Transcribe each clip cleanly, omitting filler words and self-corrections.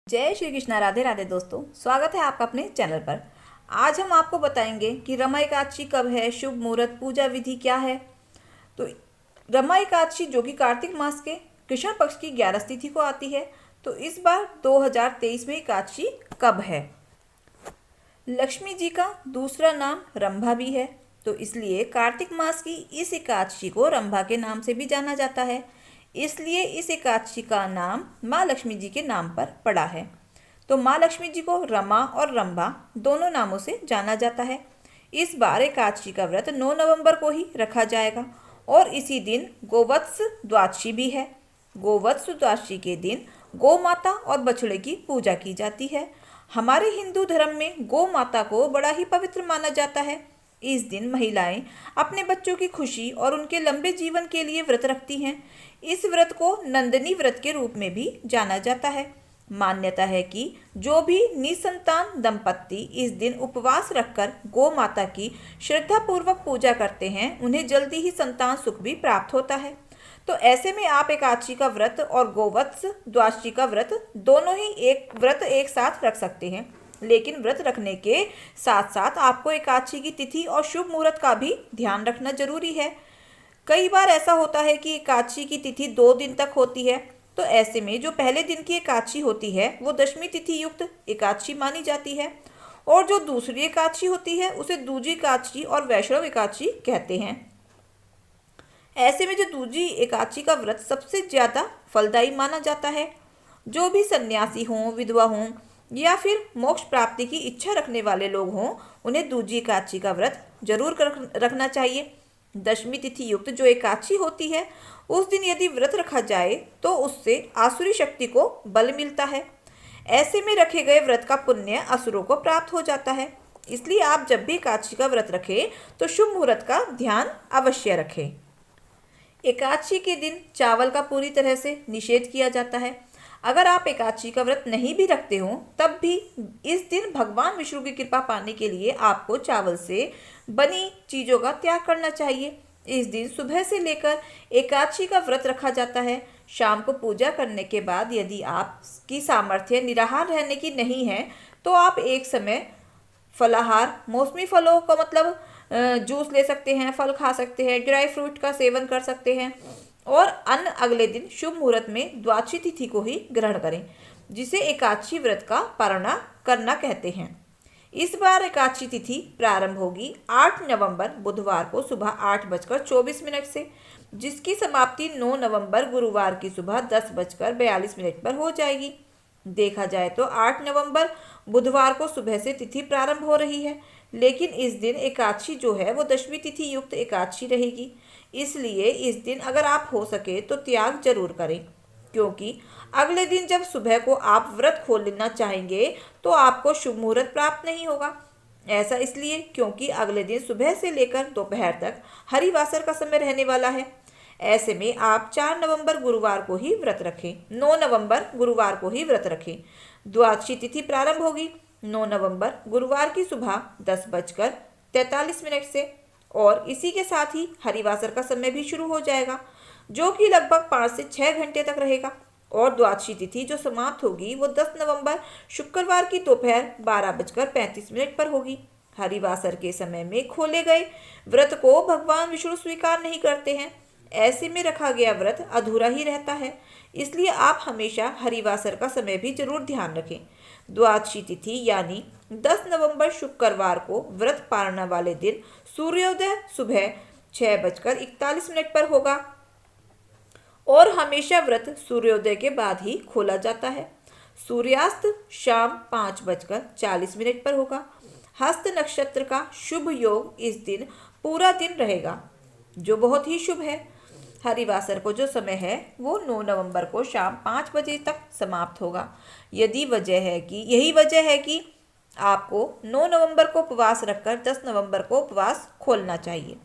जय श्री कृष्णा। राधे राधे दोस्तों, स्वागत है आपका अपने चैनल पर। आज हम आपको बताएंगे कि रमा एकादशी कब है, शुभ मुहूर्त, पूजा विधि क्या है। तो रमा एकादशी जो कि कार्तिक मास के कृष्ण पक्ष की 11 तिथि को आती है। तो इस बार 2023 में एकादशी कब है। लक्ष्मी जी का दूसरा नाम रंभा भी है, तो इसलिए कार्तिक मास की इस एकादशी को रंभा के नाम से भी जाना जाता है। इसलिए इस एकादशी का नाम माँ लक्ष्मी जी के नाम पर पड़ा है। तो माँ लक्ष्मी जी को रमा और रंभा दोनों नामों से जाना जाता है। इस बार एकादशी का व्रत 9 नवंबर को ही रखा जाएगा और इसी दिन गोवत्स द्वादशी भी है। गोवत्स द्वादशी के दिन गौ माता और बछड़े की पूजा की जाती है। हमारे हिंदू धर्म में गौ माता को बड़ा ही पवित्र माना जाता है। इस दिन महिलाएं अपने बच्चों की खुशी और उनके लंबे जीवन के लिए व्रत रखती हैं। इस व्रत को नंदनी व्रत के रूप में भी जाना जाता है। मान्यता है कि जो भी निसंतान दंपत्ति इस दिन उपवास रखकर गौ माता की श्रद्धापूर्वक पूजा करते हैं, उन्हें जल्दी ही संतान सुख भी प्राप्त होता है। तो ऐसे में आप एकादशी का व्रत और गोवत्स द्वादशी का व्रत दोनों ही एक साथ रख सकते हैं। लेकिन व्रत रखने के साथ साथ आपको एकादशी की तिथि और शुभ मुहूर्त का भी ध्यान रखना जरूरी है। कई बार ऐसा होता है कि एकादशी की तिथि 2 दिन तक होती है। तो ऐसे में जो पहले दिन की एकादशी होती है वो दशमी तिथि युक्त एकादशी मानी जाती है और जो दूसरी एकादशी होती है उसे दूजी एकादशी और वैष्णव एकादशी कहते हैं। ऐसे में जो दूजी एकादशी का व्रत सबसे ज़्यादा फलदायी माना जाता है। जो भी सन्यासी हों, विधवा हों या फिर मोक्ष प्राप्ति की इच्छा रखने वाले लोग हों, उन्हें दूजी एकादशी का व्रत जरूर रखना चाहिए। दशमी तिथि युक्त जो एकादशी होती है उस दिन यदि व्रत रखा जाए तो उससे आसुरी शक्ति को बल मिलता है। ऐसे में रखे गए व्रत का पुण्य असुरों को प्राप्त हो जाता है। इसलिए आप जब भी एकादशी का व्रत रखें तो शुभ मुहूर्त का ध्यान अवश्य रखें। एकादशी के दिन चावल का पूरी तरह से निषेध किया जाता है। अगर आप एकादशी का व्रत नहीं भी रखते हो तब भी इस दिन भगवान विष्णु की कृपा पाने के लिए आपको चावल से बनी चीज़ों का त्याग करना चाहिए। इस दिन सुबह से लेकर एकादशी का व्रत रखा जाता है। शाम को पूजा करने के बाद यदि आपकी सामर्थ्य निराहार रहने की नहीं है तो आप एक समय फलाहार, मौसमी फलों का मतलब जूस ले सकते हैं, फल खा सकते हैं, ड्राई फ्रूट का सेवन कर सकते हैं और अन्न अगले दिन शुभ मुहूर्त में द्वादशी तिथि को ही ग्रहण करें, जिसे एकादशी व्रत का पारणा करना कहते हैं। इस बार एकादशी तिथि प्रारंभ होगी 8 नवंबर बुधवार को सुबह 8:24 से, जिसकी समाप्ति 9 नवंबर गुरुवार की सुबह 10:42 पर हो जाएगी। देखा जाए तो 8 नवंबर बुधवार को सुबह से तिथि प्रारंभ हो रही है, लेकिन इस दिन एकादशी जो है वो दशमी तिथि युक्त एकादशी रहेगी। इसलिए इस दिन अगर आप हो सके तो त्याग जरूर करें, क्योंकि अगले दिन जब सुबह को आप व्रत खोल लेना चाहेंगे तो आपको शुभ मुहूर्त प्राप्त नहीं होगा। ऐसा इसलिए क्योंकि अगले दिन सुबह से लेकर दोपहर तक हरिवासर का समय रहने वाला है। ऐसे में आप 4 नवंबर गुरुवार को ही व्रत रखें, 9 नवंबर गुरुवार को ही व्रत रखें। द्वादशी तिथि प्रारंभ होगी 9 नवंबर गुरुवार की सुबह 10:43 से और इसी के साथ ही हरिवासर का समय भी शुरू हो जाएगा, जो कि लगभग 5 से 6 घंटे तक रहेगा। और द्वादशी तिथि जो समाप्त होगी वो 10 नवंबर शुक्रवार की दोपहर 12:35 पर होगी। हरिवासर के समय में खोले गए व्रत को भगवान विष्णु स्वीकार नहीं करते हैं। ऐसे में रखा गया व्रत अधूरा ही रहता है। इसलिए आप हमेशा हरिवासर का समय भी जरूर ध्यान रखें। द्वादशी तिथि यानी 10 नवंबर शुक्रवार को व्रत पालना वाले दिन सूर्योदय सुबह 6:41 पर होगा और हमेशा व्रत सूर्योदय के बाद ही खोला जाता है। सूर्यास्त शाम 5:40 पर होगा। हस्त नक्षत्र का शुभ योग इस दिन पूरा दिन रहेगा, जो बहुत ही शुभ है। हरिवासर को जो समय है वो 9 नवंबर को शाम 5 बजे तक समाप्त होगा। यही वजह है कि आपको 9 नवंबर को उपवास रखकर 10 नवंबर को उपवास खोलना चाहिए।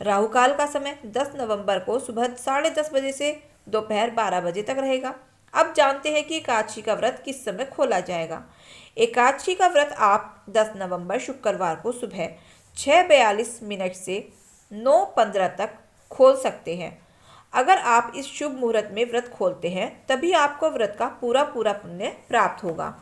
राहु काल का समय 10 नवंबर को सुबह 10:30 बजे से दोपहर 12 बजे तक रहेगा। अब जानते हैं कि एकादशी का व्रत किस समय खोला जाएगा। एकादशी का व्रत आप 10 नवंबर शुक्रवार को सुबह 6:42 से 9:15 तक खोल सकते हैं। अगर आप इस शुभ मुहूर्त में व्रत खोलते हैं तभी आपको व्रत का पूरा पुण्य प्राप्त होगा।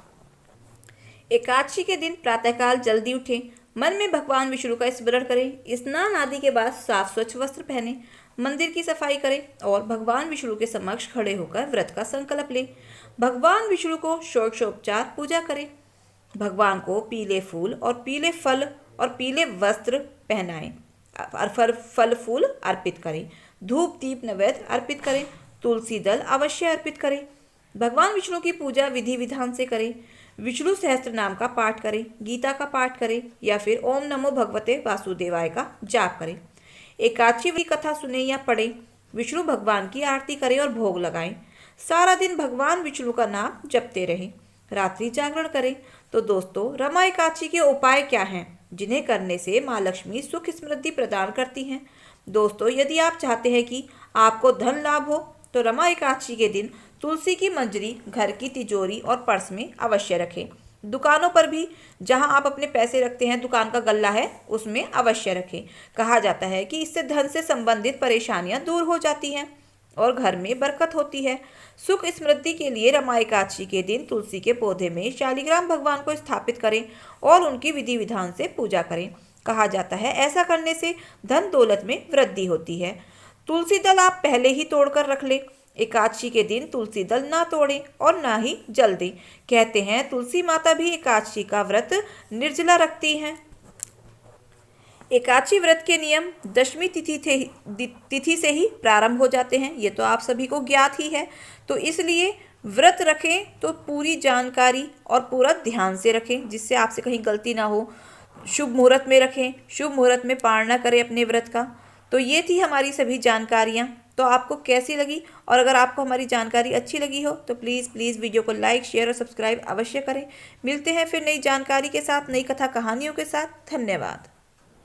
एकादशी के दिन प्रातःकाल जल्दी उठें, मन में भगवान विष्णु का स्मरण करें, स्नान आदि के बाद साफ स्वच्छ वस्त्र पहनें, मंदिर की सफाई करें और भगवान विष्णु के समक्ष खड़े होकर व्रत का संकल्प लें। भगवान विष्णु को षोडशोपचार पूजा करें। भगवान को पीले फूल और पीले फल और पीले वस्त्र पहनाएं, फल फूल अर्पित करें, धूप दीप नैवेद्य अर्पित करें, तुलसी दल अवश्य अर्पित करें। भगवान विष्णु की पूजा विधि विधान से करें। विष्णु सहस्त्र नाम का पाठ करें, गीता का पाठ करें या फिर ओम नमो भगवते वासुदेवाय का जाप करें। एकादशी की कथा सुने या पढ़ें, विष्णु भगवान की आरती करें और भोग लगाएं। सारा दिन भगवान विष्णु का नाम जपते रहें, रात्रि जागरण करें। तो दोस्तों, रमा एकादशी के उपाय क्या हैं जिन्हें करने से माँ लक्ष्मी सुख समृद्धि प्रदान करती हैं? दोस्तों, यदि आप चाहते हैं कि आपको धन लाभ हो तो रमा एकादशी के दिन तुलसी की मंजरी घर की तिजोरी और पर्स में अवश्य रखें। दुकानों पर भी जहां आप अपने पैसे रखते हैं, दुकान का गल्ला है, उसमें अवश्य रखें। कहा जाता है कि इससे धन से संबंधित परेशानियां दूर हो जाती हैं और घर में बरकत होती है। सुख समृद्धि के लिए रमा एकादशी के दिन तुलसी के पौधे में शालिग्राम भगवान को स्थापित करें और उनकी विधि विधान से पूजा करें। कहा जाता है ऐसा करने से धन दौलत में वृद्धि होती है। तुलसी दल आप पहले ही तोड़कर रख लें। एकादशी के दिन तुलसी दल ना तोड़ें और ना ही जल दें। कहते हैं तुलसी माता भी एकादशी का व्रत निर्जला रखती हैं। एकादशी व्रत के नियम दशमी तिथि से ही प्रारंभ हो जाते हैं, ये तो आप सभी को ज्ञात ही है। तो इसलिए व्रत रखें तो पूरी जानकारी और पूरा ध्यान से रखें, जिससे आपसे कहीं गलती ना हो। शुभ मुहूर्त में रखें, शुभ मुहूर्त में पालना करें अपने व्रत का। तो ये थी हमारी सभी जानकारियाँ। तो आपको कैसी लगी? और अगर आपको हमारी जानकारी अच्छी लगी हो तो प्लीज़ वीडियो को लाइक, शेयर और सब्सक्राइब अवश्य करें। मिलते हैं फिर नई जानकारी के साथ, नई कथा कहानियों के साथ। धन्यवाद।